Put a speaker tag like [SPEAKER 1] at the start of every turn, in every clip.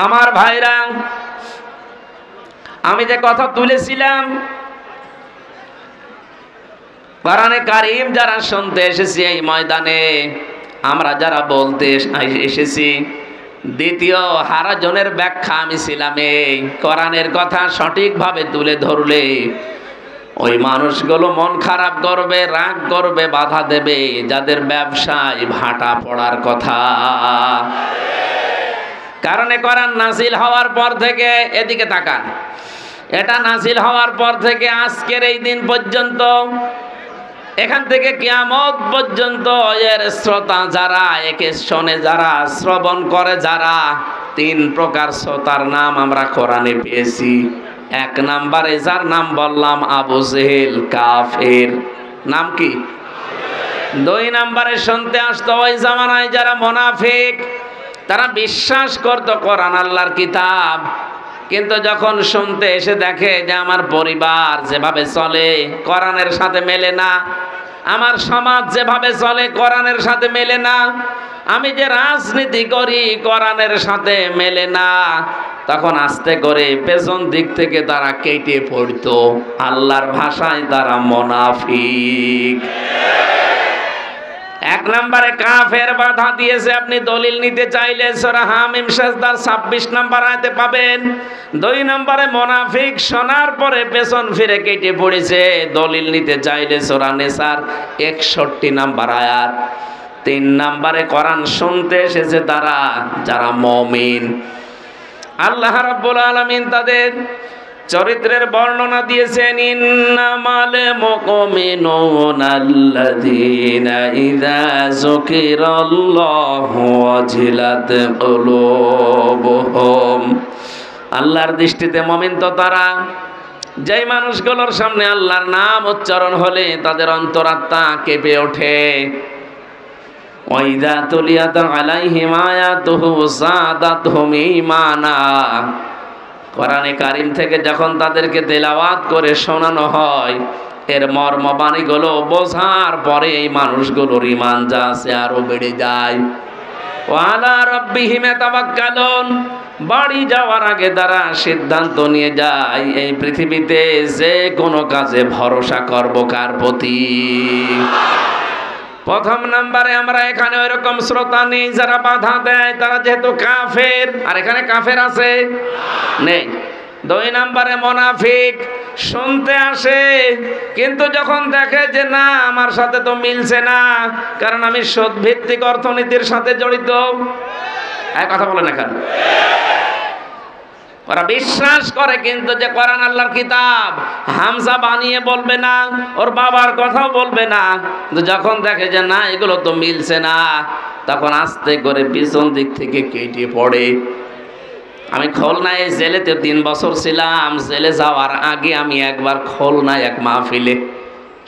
[SPEAKER 1] আমার ভাইরা, আমি যে কথা তুলেছিলাম, কোরআনে কারীম যারা শুনতে এসেছি এই ময়দানে, আমরা যারা বলতে এসেছি, দ্বিতীয় হারাজনের ব্যাখ্যা আমি ছিলাম এই কোরআনের কথা সঠিকভাবে তুলে ধরলে ওই মানুষগুলো মন খারাপ করবে, রাগ করবে, বাধা দেবে, যাদের ব্যবসায় ভাটা পড়ার কথা। কারণে কোরআন নাজিল হওয়ার পর থেকে, এদিকে তাকান, এটা নাজিল হওয়ার পর থেকে আজকের এই দিন পর্যন্ত, এখান থেকে কিয়ামত পর্যন্ত এর শ্রোতা যারা, একে শোনে যারা, শ্রবণ করে যারা, তিন প্রকার শ্রোতার নাম আমরা কোরআনে পেয়েছি। এক নম্বরে যার নাম বললাম আবু জেহেল, কাফের, নাম কি? দুই নম্বরে শুনতে আসতো ওই জামানায় যারা মুনাফিক, তারা বিশ্বাস করতো কোরআন আল্লাহর কিতাব, কিন্তু যখন শুনতে এসে দেখে যে আমার পরিবার যেভাবে চলে কোরআনের সাথে মেলে না, আমার সমাজ যেভাবে চলে কোরআনের সাথে মেলে না, আমি যে রাজনীতি করি কোরআনের সাথে মেলে না, তখন আস্তে করে পেছন দিক থেকে তারা কেটে পড়তো। আল্লাহর ভাষায় তারা মুনাফিক। এক নম্বরে কাফের বাধা দিয়েছে, আপনি দলিল নিতে চাইলে সূরা হামিম সাজদার 26 নম্বর আয়াতে পাবেন। দুই নম্বরে মুনাফিক শোনার পরে পেছন ফিরে কেটে পড়েছে, দলিল নিতে চাইলে সূরা নিসার 61 নম্বর আয়াত। তিন নম্বরে কোরআন শুনতে এসেছে তারা যারা মুমিন। আল্লাহ রাব্বুল আলামিন তাদের চরিত্রের বর্ণনা দিয়েছেন, ইন্নামাল মুমিনুনা আল্লাযীনা ইযা যুকিরাল্লাহু ওয়াজিলাত কুলুবুহুম। আল্লাহর দৃষ্টিতে মুমিন তো তারা, যেই মানুষগুলোর সামনে আল্লাহর নাম উচ্চারণ হলে তাদের অন্তরাত্মা কেঁপে ওঠে। ওয়াইযা তুলিয়াত আলাইহিম আয়াতুহু যাদাতহুম ঈমানা। কোরআনে কারীম থেকে যখন তাদেরকে তেলাওয়াত করে শোনানো হয়, এর মর্মবাণীগুলো বোঝার পরে এই মানুষগুলোর ঈমান যা আছে আরো বেড়ে যায়। ওয়া আলা রাব্বিহিম ইয়াতাওয়াক্কালুন। বাড়ি যাওয়ার আগে তারা সিদ্ধান্ত নিয়ে যায়, এই পৃথিবীতে যে কোনো কাজে ভরসা করব কার প্রতি? প্রথম নম্বরে আমরা এখানে ওইরকম শ্রোতা নেই যারা বাধা দেয়, তারা যেহেতু কাফের, আর এখানে কাফের আছে নেই। দুই নম্বরে মুনাফিক শুনতে আসে, কিন্তু যখন দেখে যে না আমার সাথে তো মিলছে না, কারণ আমি সুদ ভিত্তিক অর্থনীতির সাথে জড়িত। এক কথা বলেন, এখানে ওরা বিশ্বাস করে কিন্তু যে কোরআন আল্লাহর কিতাব, হামজা বানিয়ে বলবে না, ওর বাবার কথাও বলবে না, কিন্তু যখন দেখে যে না এগুলো তো মিলছে না, তখন আস্তে করে পিছন দিক থেকে কেটে পড়ে। আমি খুলনায় জেলেতে 3 বছর ছিলাম। জেলে যাওয়ার আগে আমি একবার খুলনায় এক মাহফিলে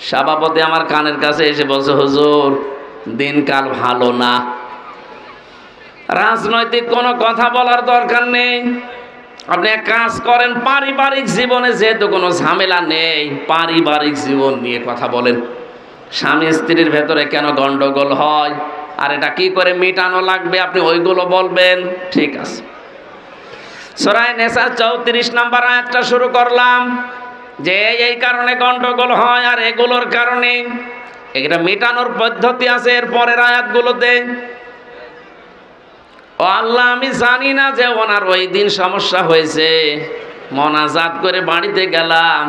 [SPEAKER 1] সভাপতি আমার কানের কাছে এসে বলছে, হুজুর দিনকাল ভালো না, রাজনৈতিক কোনো কথা বলার দরকার নেই, আপনি এক কাজ করেন, পারিবারিক জীবনে যেহেতু কোনো ঝামেলা নেই, পারিবারিক জীবন নিয়ে কথা বলেন। স্বামী স্ত্রীর ভেতরে কেন গন্ডগোল হয় আর এটা কি করে মেটানো লাগবে, আপনি ওইগুলো বলবেন। ঠিক আছে। সূরা নিসা 34 নম্বর আয়াতটা শুরু করলাম যে এই কারণে গন্ডগোল হয় আর এগুলোর কারণে এটা মেটানোর পদ্ধতি আছে এর পরের আয়াতগুলোতে। ও আল্লাহ, আমি জানি না যে ওনার ওই দিন সমস্যা হয়েছে, মোনাজাত করে বাড়িতে গেলাম,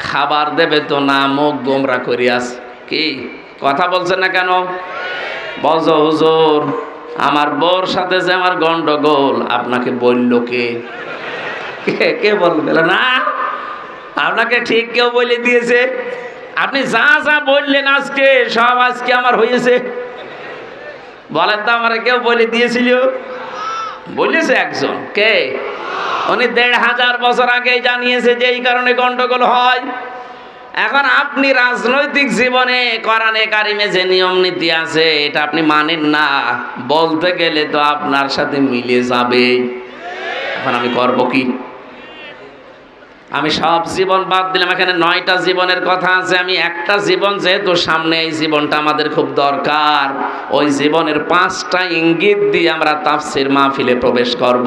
[SPEAKER 1] খাবার দেবে তো না, মুখ গোমরা করিয়াস। কি কথা বলছেন না কেন? বলছো হুজুর আমার বউর সাথে যে আমার গন্ডগোল, আপনাকে বললো কে? কে বলবে না? আপনাকে ঠিক কেউ বলে দিয়েছে? আপনি যা যা বললেন আজকে সব আজকে আমার হয়েছে। বলেন তো আমার কেউ বলে দিয়েছিল? বলেছে একজন। কে? উনি 1500 বছর আগে জানিয়েছে যে এই কারণে গন্ডগোল হয়। এখন আপনি রাজনৈতিক জীবনে কোরআনে কারিমে যে নিয়ম নীতি আছে এটা আপনি মানেন না, বলতে গেলে তো আপনার সাথে মিলে যাবে। এখন আমি করব কি? আমি সব জীবন বাদ দিলাম, এখানে 9টা জীবনের কথা আছে। আমি একটা জীবন যেহেতু সামনে, এই জীবনটা আমাদের খুব দরকার, ওই জীবনের 5টা ইঙ্গিত দিয়ে আমরা তাফসীর মাহফিলে প্রবেশ করব।